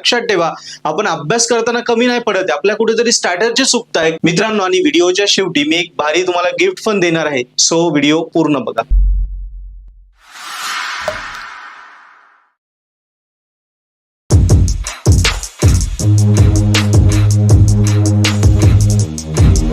लक्षात ठेवा, आपण अभ्यास करताना कमी नाही पडत, आपल्या कुठेतरी स्ट्रॅटेजी चुकत आहे मित्रांनो. आणि व्हिडिओच्या शेवटी मी एक भारी तुम्हाला गिफ्ट पण देणार आहे, सो व्हिडिओ पूर्ण बघा.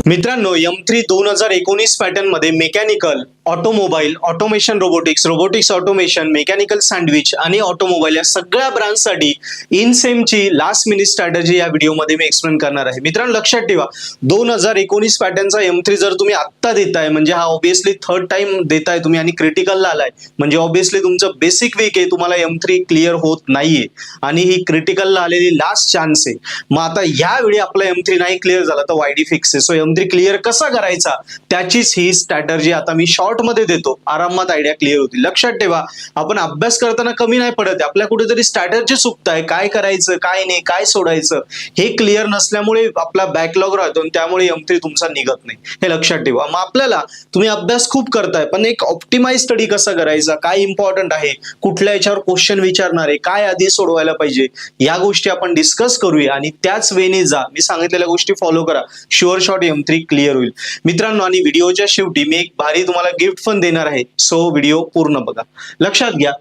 मित्रांनो, M3 2019 पॅटर्न मध्ये mechanical, automobile, automation, robotics automation, mechanical sandwich आणि ऑटोमोबाईल या सगळ्या ब्रांचसाठी इन सेमची लास्ट मिनिट स्ट्रॅटेजी या व्हिडिओमध्ये मी एक्सप्लेन करणार आहे. मित्रांनो लक्षात ठेवा, 2019 पॅटर्नचा M3 जर तुम्ही आत्ता देताय म्हणजे हा ऑब्विसली थर्ड टाइम देताय तुम्ही आणि क्रिटिकलला आलाय म्हणजे ऑब्विसली तुमचं बेसिक वीक आहे, तुम्हाला M3 क्लिअर होत नाहीये आणि ही क्रिटिकलला आलेली लास्ट चान्स आहे. मग आता यावेळी आपला M3 नाही क्लिअर झाला तर YD फिक्स आहे. सो M3 क्लिअर कसा करायचा त्याचीच ही स्ट्रॅटेजी आता मी शॉर्ट मध्ये देतो, आरामात आयडिया क्लिअर होतील. लक्षात ठेवा, आपण अभ्यास करताना कमी नाही पडत, आपल्या कुठेतरी स्ट्रॅटेजी चुकत आहे, काय करायचं काय नाही काय सोडायचं हे क्लिअर नसल्यामुळे आपला बॅकलॉग राहतो आणि त्यामुळे M3 तुमचा निघत नाही, हे लक्षात ठेवा. मग आपल्याला तुम्ही अभ्यास खूप करताय पण एक ऑप्टिमाइज स्टडी कसा करायचा, काय इम्पॉर्टंट आहे, कुठल्या याच्यावर क्वेश्चन विचारणार आहे, काय आधी सोडवायला पाहिजे, या गोष्टी आपण डिस्कस करूया आणि त्याच वेने जा, मी सांगितलेल्या गोष्टी फॉलो करा, शुअर शॉट M3 क्लिअर होईल मित्रांनो. आणि व्हिडिओच्या शेवटी मी एक भारी तुम्हाला गिफ्ट पण देणार आहे, सो व्हिडिओ पूर्ण बघा. लक्षात घ्या,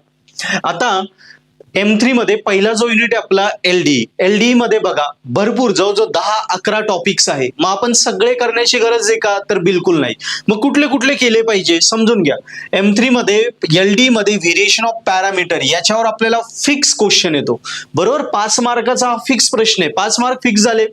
आता M3 मध्ये पहिला जो युनिट आहे आपला LDE मध्ये बघा भरपूर जवळजवळ 10-11 टॉपिक्स आहे. मग आपण सगळे करण्याची गरज आहे का, तर बिलकुल नाही. मग कुठले कुठले केले पाहिजे समजून घ्या. M3 मध्ये LDE मध्ये व्हेरिएशन ऑफ पॅरामीटर याच्यावर आपल्याला फिक्स क्वेश्चन येतो बरोबर, 5 मार्काचा हा फिक्स प्रश्न आहे, 5 मार्क फिक्स झाले.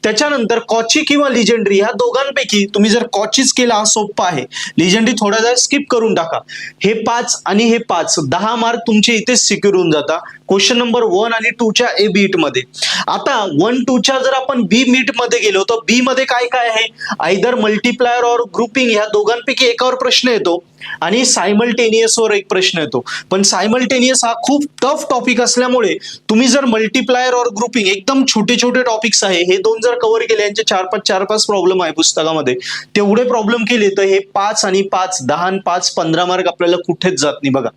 त्याच्यानंतर कॉची किंवा लिजेंडरी ह्या दोघांपैकी तुम्ही जर कॉचीच केला हा सोपा आहे, लिजेंडरी थोडा जर स्किप करून टाका. हे 5 आणि हे 5 10 मार्क तुमचे इथेच सिक्युअर होऊन जातात क्वेश्चन नंबर 1 आणि 2 च्या A बीट मध्ये. आता 1-2 च्या जर आपण B मीट मध्ये गेलो तर B मध्ये काय काय आहे, आयदर मल्टिप्लायर और ग्रुपिंग ह्या दोघांपैकी एकावर प्रश्न येतो आणि सायमल्टेनियस वर एक प्रश्न येतो. पण सायमल्टेनियस हा खूप टफ टॉपिक असल्यामुळे तुम्ही जर मल्टिप्लायर और ग्रुपिंग एकदम छोटे छोटे टॉपिक्स आहे हे दोन जर कव्हर केले, यांचे 4-5 प्रॉब्लेम आहे पुस्तकामध्ये, तेवढे प्रॉब्लेम केले तर हे 5 आणि 5 10 आणि 5 15 मार्क आपल्याला कुठेच जात नाही. बघा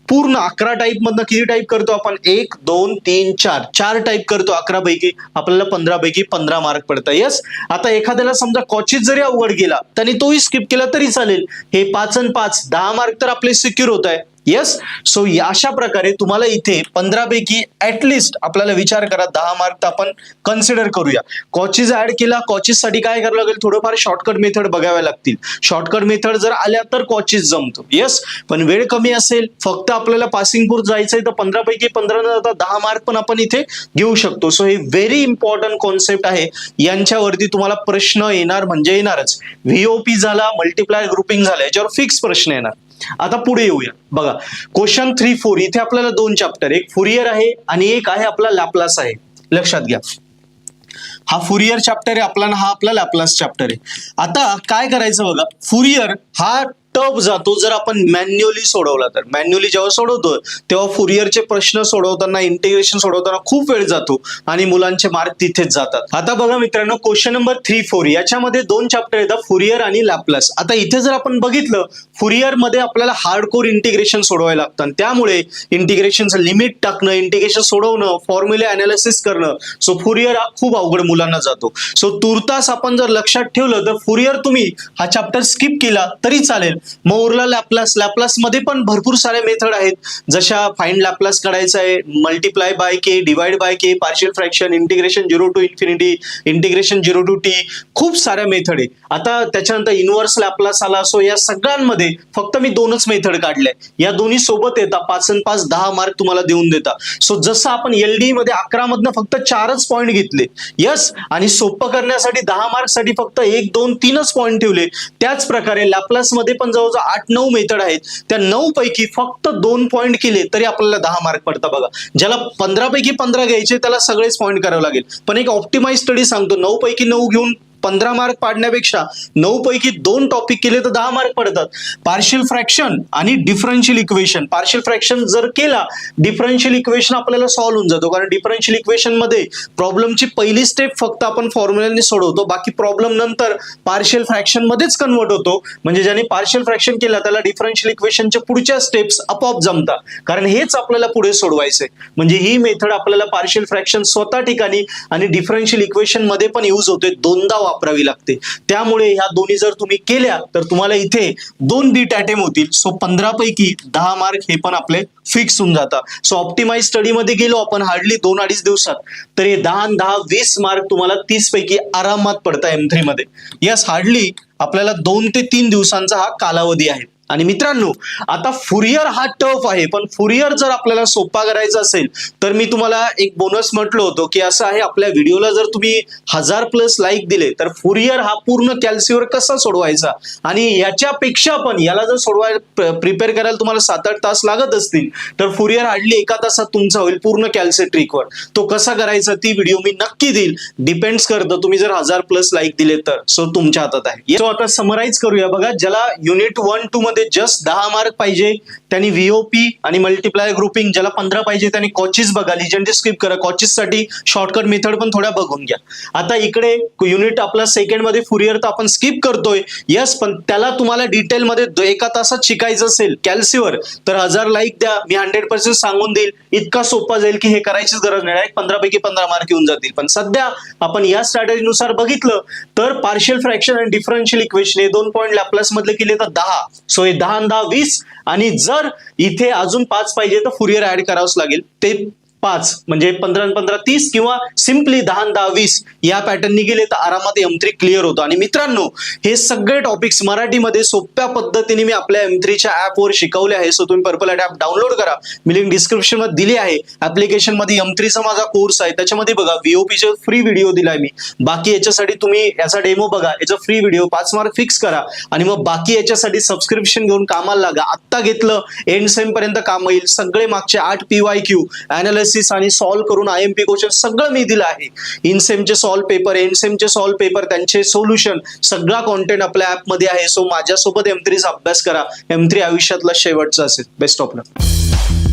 पूर्ण 11 टाईप मधनं किती टाईप करतो आपण, 1 2 3 4 टाईप करतो, 11 पैकी आपल्याला 15 पैकी 15 मार्क पडतात. यस, आता एखाद्याला समजा कॉचीच जरी अवघड गेला त्यांनी तोही स्किप केला तरी चालेल, हे 5 आणि 5 10 मार्क तर आपले सिक्युअर होत आहे. येस, सो अशा प्रकारे तुम्हाला इथे 15 पैकी ऍटलिस्ट आपल्याला विचार करा 10 मार्क तर आपण कन्सिडर करूया. कॉचीज ऍड केला, कॉचीज साठी काय करावं लागेल, थोडंफार शॉर्टकट मेथड बघाव्या लागतील. शॉर्टकट मेथड जर आल्या तर कॉचीज जमतो. येस, पण वेळ कमी असेल, फक्त आपल्याला पासिंग पुर जायचंय तर 15 पैकी 15 न जाता 10 मार्क पण आपण इथे घेऊ शकतो. सो हे व्हेरी इम्पॉर्टंट कॉन्सेप्ट आहे, यांच्यावरती तुम्हाला प्रश्न येणार म्हणजे येणारच. VOP झाला, मल्टिप्लाय ग्रुपिंग झालं, याच्यावर फिक्स प्रश्न येणार. आता पुढे येऊया. बघा क्वेश्चन 3-4 इथे आपल्याला 2 चॅप्टर, एक फुरियर आहे आणि एक आहे आपला लॅपलास आहे. लक्षात घ्या, हा फुरियर चॅप्टर आहे आपला, हा आपला लॅपलास चॅप्टर आहे. आता काय करायचं बघा, फुरियर हा टफ जातो जर आपण मॅन्युअली सोडवला तर. मॅन्युअली जेव्हा सोडवतो तेव्हा फुरियरचे प्रश्न सोडवताना, इंटिग्रेशन सोडवताना खूप वेळ जातो आणि मुलांचे मार्क तिथेच जातात. आता बघा मित्रांनो, क्वेश्चन नंबर 3-4 याच्यामध्ये 2 चॅप्टर येतात, फुरियर आणि लॅपलास. आता इथे जर आपण बघितलं, फुरियर मध्ये आपल्याला हार्डकोर इंटिग्रेशन सोडवायला लागतं, त्यामुळे इंटिग्रेशनचं लिमिट टाकणं, इंटिग्रेशन सोडवणं, फॉर्म्युले अनालिसिस करणं, सो फुरियर हा खूप अवघड मुलांना जातो. सो तुर्तास आपण जर लक्षात ठेवलं तर फुरियर तुम्ही हा चॅप्टर स्किप केला तरी चालेल. मग उरला लॅपलास. लॅपलास मध्ये पण भरपूर सारे मेथड आहेत, जशा फाइंड लॅपलास काढायचा आहे, multiply by K, divide by K, partial fraction, integration 0 to infinity, integration 0 to t, खूप साऱ्या मेथड आहे. आता त्याच्यानंतर इनव्हर्स लॅपलास आला. सो या सगळ्यांमध्ये फक्त मी 2च मेथड काढल्या, या दोन्ही सोबत येतात, 5 आणि 5 10 मार्क तुम्हाला देऊन देतात. सो जसं आपण LDE मध्ये 11 मधनं फक्त 4च पॉईंट घेतले, यस, आणि सोपं करण्यासाठी 10 मार्क साठी फक्त 1 2 3च पॉईंट ठेवले, त्याच प्रकारे लॅपलास मध्ये पण जवळजवळ 8-9 मेथड आहेत, त्या 9 पैकी फक्त 2 पॉईंट केले तरी आपल्याला 10 मार्क पडतात. बघा, ज्याला 15 पैकी 15 घ्यायचे त्याला सगळेच पॉईंट करावे लागेल, पण एक ऑप्टिमाइज स्टडी सांगतो, 9 पैकी 9 घेऊन 15 मार्क पाडण्यापेक्षा 9 पैकी 2 टॉपिक केले तर 10 मार्क पडतात. पार्शियल फ्रॅक्शन आणि डिफरन्शियल इक्वेशन. पार्शियल फ्रॅक्शन जर केला, डिफरन्शियल इक्वेशन आपल्याला सॉल्व्ह होऊन जातो, कारण डिफरन्शियल इक्वेशन मध्ये प्रॉब्लेमची पहिली स्टेप फक्त आपण फॉर्म्युलाने सोडवतो, बाकी प्रॉब्लेम नंतर पार्शियल फ्रॅक्शन मध्येच कन्वर्ट होतो. म्हणजे ज्याने पार्शियल फ्रॅक्शन केला त्याला डिफरन्शियल इक्वेशनच्या पुढच्या स्टेप्स आपोआप जमतात, कारण हेच आपल्याला पुढे सोडवायचंय. म्हणजे ही मेथड आपल्याला पार्शियल फ्रॅक्शन स्वतः ठिकाणी आणि डिफरन्शियल इक्वेशन मध्ये पण यूज होते, दोनदा वापरावी लागते. त्यामुळे ह्या दोन्ही जर तुम्ही केल्या तर तुम्हाला इथे 2 बीट अटेम्प्ट होतील. सो 15 पैकी 10 मार्क हे पण आपले फिक्स होऊन जातात. सो ऑप्टिमाइज स्टडी मध्ये गेलो आपण हार्डली 2-2.5 दिवसात, तर हे 10-10-20 मार्क तुम्हाला 30 पैकी आरामात पडतात M3 मध्ये. यस, हार्डली आपल्याला 2 ते 3 दिवसांचा हा कालावधी आहे. आणि मित्रांनो, आता फुरियर हा टफ आहे, पण फुरियर जर आपल्याला सोपा करायचा असेल तर मी तुम्हाला एक बोनस म्हटलो होतो की असं आहे, आपल्या व्हिडिओला जर तुम्ही 1000+ लाईक दिले तर फुरियर हा पूर्ण कॅल्सीवर कसा सोडवायचा, आणि याच्यापेक्षा पण याला जर सोडवायला प्रिपेअर करायला तुम्हाला 7-8 तास लागत असतील तर फुरियर हार्डली 1 तासात तुमचा होईल पूर्ण कॅल्सी ट्रिकवर. तो कसा करायचा ती व्हिडिओ मी नक्की देईल. डिपेंड्स करतं तुम्ही जर 1000+ लाईक दिले तर. सो तुमच्या हातात आहे. सो आता समराइज करूया. बघा, ज्याला युनिट 1-2 मध्ये जस्ट 10 मार्क पाहिजे त्यांनी VOP आणि मल्टिप्लाय ग्रुपिंग, ज्याला 15 पाहिजे त्यांनी कॉचीस बघा, लिजंडरी स्किप करा. कॉचीस साठी शॉर्टकट मेथड पण थोड्या बघून घ्या. आता इकडे युनिट आपला सेकंड मध्ये फुरियर तर आपण स्किप करतोय, यस, पण त्याला तुम्हाला डिटेल मध्ये 1 तासात शिकायचं असेल कॅल्सीवर तर 1000 लाईक द्या. मी 100% सांगून देईल. इतका सोपा जाईल की हे करायचीच गरज नाही. 15 पैकी 15 मार्क येऊन जातील. पण सध्या आपण या स्ट्रॅटेजीनुसार बघितलं तर पार्शियल फ्रॅक्शन आणि डिफरन्शियल इक्वेशन हे 2 पॉईंट लॅप्लास मधले केले तर 10. सो 10-10-20, आणि जर इथे अजून 5 पाहिजे तर फुरियर ऍड करावंच लागेल. ते 5 म्हणजे 15-15-30 किंवा सिम्पली 10-10-20 या पॅटर्ननी गेले तर आरामात M3 क्लिअर होतो. आणि मित्रांनो, हे सगळे टॉपिक्स मराठीमध्ये सोप्या पद्धतीने मी आपल्या M3च्या ऍपवर शिकवले आहे. सो तुम्ही पर्पल ऍप डाउनलोड करा, मी लिंक डिस्क्रिप्शन मध्ये दिली आहे. ऍप्लिकेशन मध्ये M3चा माझा कोर्स आहे, त्याच्यामध्ये बघा VOP चे फ्री व्हिडिओ दिलाय मी. बाकी याच्यासाठी तुम्ही याचा डेमो बघा, याचा फ्री व्हिडिओ 5 मार्क फिक्स करा, आणि मग बाकी याच्यासाठी सबस्क्रिप्शन घेऊन कामाला लागा. आत्ता घेतलं एंड सेम पर्यंत काम येईल. सगळे मागचे 8 PYQ अनालिसिस आणि सॉल्व्ह करून IMP क्वेश्चन सगळं मी दिलं आहे. इनसेमचे सॉल्व्ह पेपर, एंडसेमचे सॉल्व्ह पेपर, त्यांचे सोल्युशन, सगळा कॉन्टेंट आपल्या ऍप मध्ये आहे. सो माझ्यासोबत M3चा अभ्यास करा. M3 आयुष्यातला शेवटचा असेल. Best of luck.